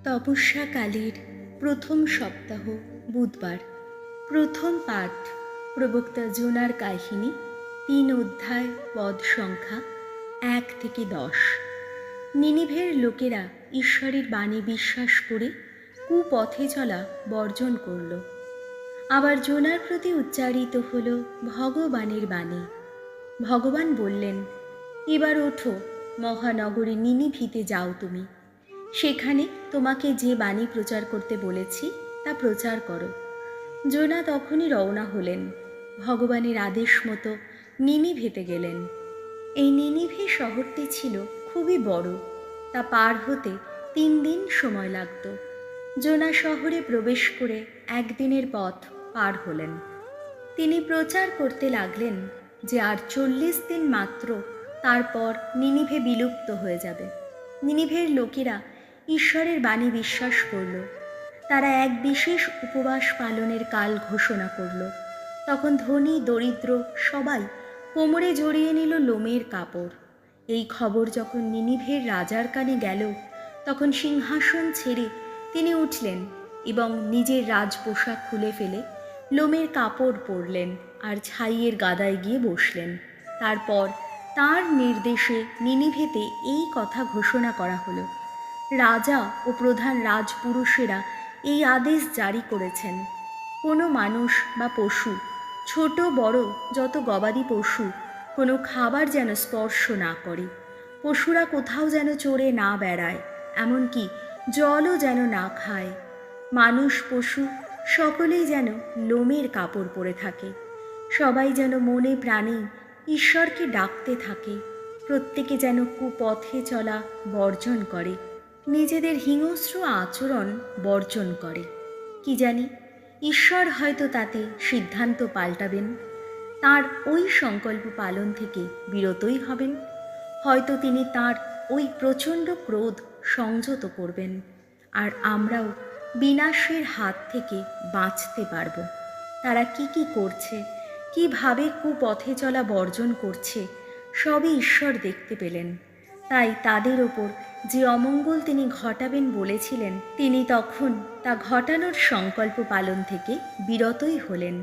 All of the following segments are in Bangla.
তপস্যাকালের প্রথম সপ্তাহ বুধবার। প্রথম পাঠ প্রবক্তা জোনার কাহিনী, 3 অধ্যায়, পদ সংখ্যা 1 থেকে 10। নিনিভের লোকেরা ঈশ্বরের বাণী বিশ্বাস করে কুপথে চলা বর্জন করল। আবার জোনার প্রতি উচ্চারিত হল ভগবানের বাণী। ভগবান বললেন, এবার ওঠো, মহানগরী নিনিভিতে যাও তুমি। সেখানে তোমাকে যে বাণী প্রচার করতে বলেছি তা প্রচার করো। জোনা তখনই রওনা হলেন। ভগবানের আদেশ মতো নিনিভেতে গেলেন। এই নিনিভে শহরটি ছিল খুবই বড়। তা পার হতে 3 দিন সময় লাগত। জোনা শহরে প্রবেশ করে 1 দিনের পথ পার হলেন। তিনি প্রচার করতে লাগলেন যে আর 40 দিন মাত্র, তারপর নিনিভে বিলুপ্ত হয়ে যাবে। নিনিভের লোকেরা ঈশ্বরের বাণী বিশ্বাস করল। তারা এক বিশেষ উপবাস পালনের কাল ঘোষণা করল। তখন ধনী দরিদ্র সবাই কোমরে জড়িয়ে নিল লোমের কাপড়। এই খবর যখন নিনিভের রাজার কানে গেল, তখন সিংহাসন ছেড়ে তিনি উঠলেন এবং নিজের রাজপোশাক খুলে ফেলে লোমের কাপড় পরলেন আর ছাইয়ের গাদায় গিয়ে বসলেন। তারপর তার নির্দেশে নিনিভেতে এই কথা ঘোষণা করা হলো। রাজা ও প্রধান রাজপুরুষেরা এই আদেশ জারি করেছেন, কোনো মানুষ বা পশু, ছোট বড় যত গবাদি পশু, কোনো খাবার যেন স্পর্শ না করে। পশুরা কোথাও যেন চড়ে না বেড়ায়, এমনকি জলও যেন না খায়। মানুষ পশু সকলেই যেন লোমের কাপড় পরে থাকে। সবাই যেন মনে প্রাণে ঈশ্বরকে ডাকতে থাকে। প্রত্যেকে যেন কুপথে চলা বর্জন করে, নিজেদের হিংস্র আচরণ বর্জন করে। কি জানি, ঈশ্বর হয়তো তাতে সিদ্ধান্ত পাল্টাবেন, তার ওই সংকল্প পালন থেকে বিরতই হবেন। হয়তো তিনি তার ওই প্রচণ্ড ক্রোধ সংযত করবেন, আর আমরাও বিনাশের হাত থেকে বাঁচতে পারব। তারা কি কি করছে, কিভাবে কুপথে চলা বর্জন করছে, সবই ঈশ্বর দেখতে পেলেন। তাই তাদের ওপর যে অমঙ্গল তিনি ঘটাবেন বলেছিলেন, তিনি তখন তা ঘটানোর সংকল্প পালন থেকে বিরতই হলেন।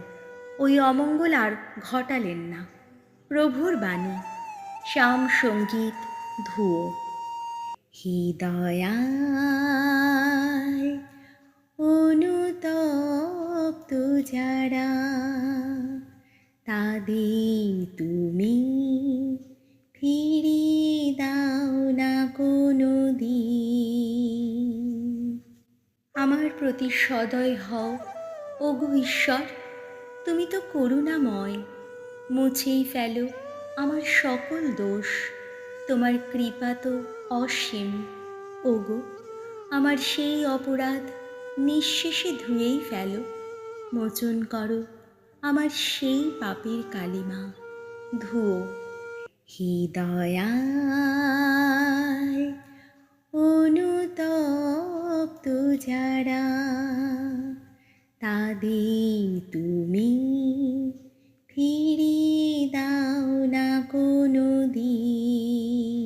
ওই অমঙ্গল আর ঘটালেন না। প্রভুর বাণী। শ্যাম সঙ্গীত ধুয়ো। হৃদয়ায় অনুতপ্ত যারা, তাদের তুমি ফিরিয়ে দাও না কোনো দিন। আমার প্রতি সদয় হও, ওগো ঈশ্বর, তুমি তো করুণাময়। মুছেই ফেলো আমার সকল দোষ, তোমার কৃপা তো অসীম। ওগো, আমার সেই অপরাধ নিঃশেষে ধুয়েই ফেলো। মোচন করো আমার সেই পাপের কালিমা, ধুয়ো। হৃদয়ায় অনুতপ্ত যারা, তাদের তুমি ফিরিয়ে দাও না কোনো দিন।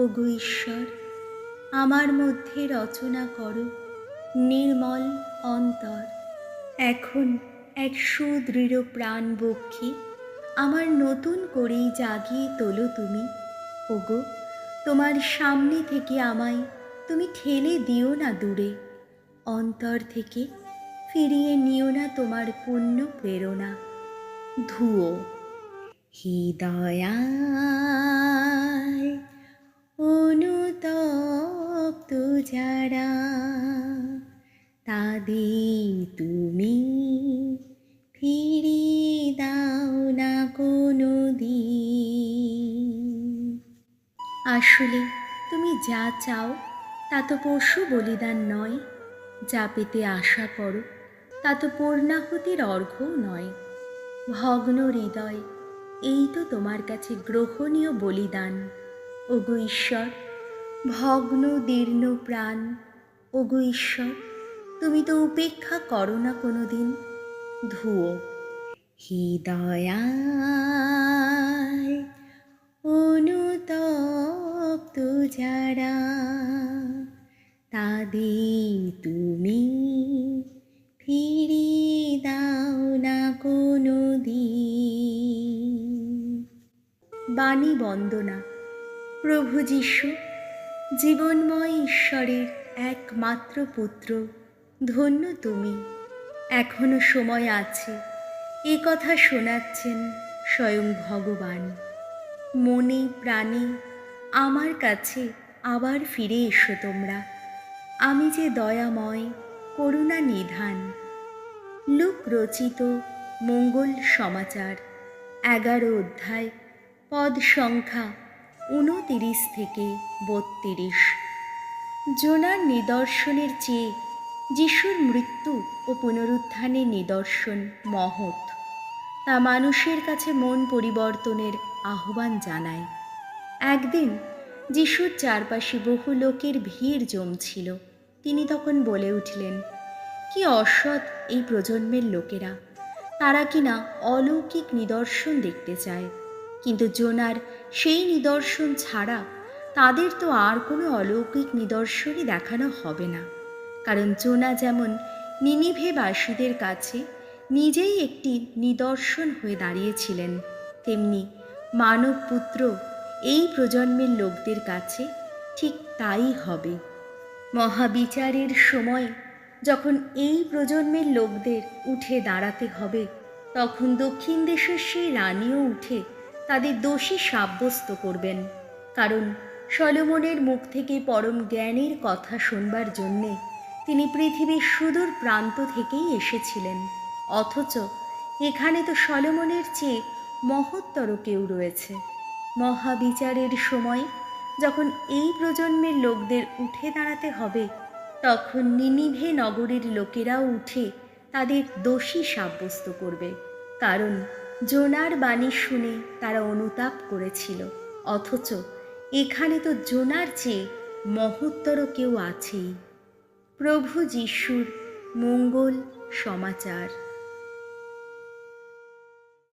ওগো ঈশ্বর, আমার মধ্যে রচনা করো নির্মল অন্তর। এখন এক সুদৃঢ় প্রাণ বক্ষে আমার নতুন করেই জাগিয়ে তোলো তুমি। ওগো, তোমার সামনে থেকে আমায় তুমি ঠেলে দিও না দূরে। অন্তর থেকে ফিরিয়ে নিও না তোমার পুণ্য প্রেরণা, ধুয়ো। হৃদয়ায় অনুতপ্ত যারা, তাদের তুমি ফিরিয়ে দাও না কোনো দিন। আসলে তুমি যা চাও তা তো পশু বলিদান নয়, যা পেতে আশা করো তা তো পূর্ণাহুতির অর্ঘ্যও নয়। ভগ্ন হৃদয়, এই তো তোমার কাছে গ্রহণীয় বলিদান। ওগো ঈশ্বর, ভগ্ন দীর্ণ প্রাণ, ওগো ঈশ্বর, তুমি তো উপেক্ষা করো না কোনো দিন, ধুয়ো। হৃদয়ায় অনুতপ্ত যারা, জানি বন্দনা। প্রভু যীশু, জীবনময় ঈশ্বরের একমাত্র পুত্র, ধন্য তুমি। এখনো সময় আছে, এ কথা শোনাচ্ছেন স্বয়ং ভগবান। মনে প্রাণে আমার কাছে আবার ফিরে এসো তোমরা, আমি যে দয়াময়, করুণা নিধান। লুক রচিত মঙ্গল সমাচার 11 অধ্যায়, পদ সংখ্যা 29 থেকে 32। জোনার নিদর্শনের চেয়ে যিশুর মৃত্যু ও পুনরুত্থানের নিদর্শন মহৎ। তা মানুষের কাছে মন পরিবর্তনের আহ্বান জানায়। একদিন যিশুর চারপাশে বহু লোকের ভিড় জমছিল। তিনি তখন বলে উঠলেন, কি অসৎ এই প্রজন্মের লোকেরা! তারা কিনা অলৌকিক নিদর্শন দেখতে চায়, কিন্তু জোনার সেই নিদর্শন ছাড়া তাদের তো আর কোনো অলৌকিক নিদর্শনই দেখানো হবে না। কারণ জোনা যেমন নিনিভেবাসীদের কাছে নিজেই একটি নিদর্শন হয়ে দাঁড়িয়েছিলেন, তেমনি মানবপুত্র এই প্রজন্মের লোকদের কাছে ঠিক তাই হবে। মহাবিচারের সময় যখন এই প্রজন্মের লোকদের উঠে দাঁড়াতে হবে, তখন দক্ষিণ দেশের সেই রানীও উঠে তাদের দোষী সাব্যস্ত করবেন। কারণ সলোমনের মুখ থেকে পরম জ্ঞানের কথা শুনবার জন্যে তিনি পৃথিবীর সুদূর প্রান্ত থেকেই এসেছিলেন। অথচ এখানে তো সলোমনের চেয়ে মহত্তর কেউ রয়েছে। মহাবিচারের সময় যখন এই প্রজন্মের লোকদের উঠে দাঁড়াতে হবে, তখন নিনিভে নগরীর লোকেরাও উঠে তাদের দোষী সাব্যস্ত করবে। কারণ জোনার বাণী শুনে তারা অনুতাপ করেছিল, অথচ এখানে তো জোনার চেয়ে মহত্তর কেউ আছেই। প্রভু যিশুর মঙ্গল সমাচার।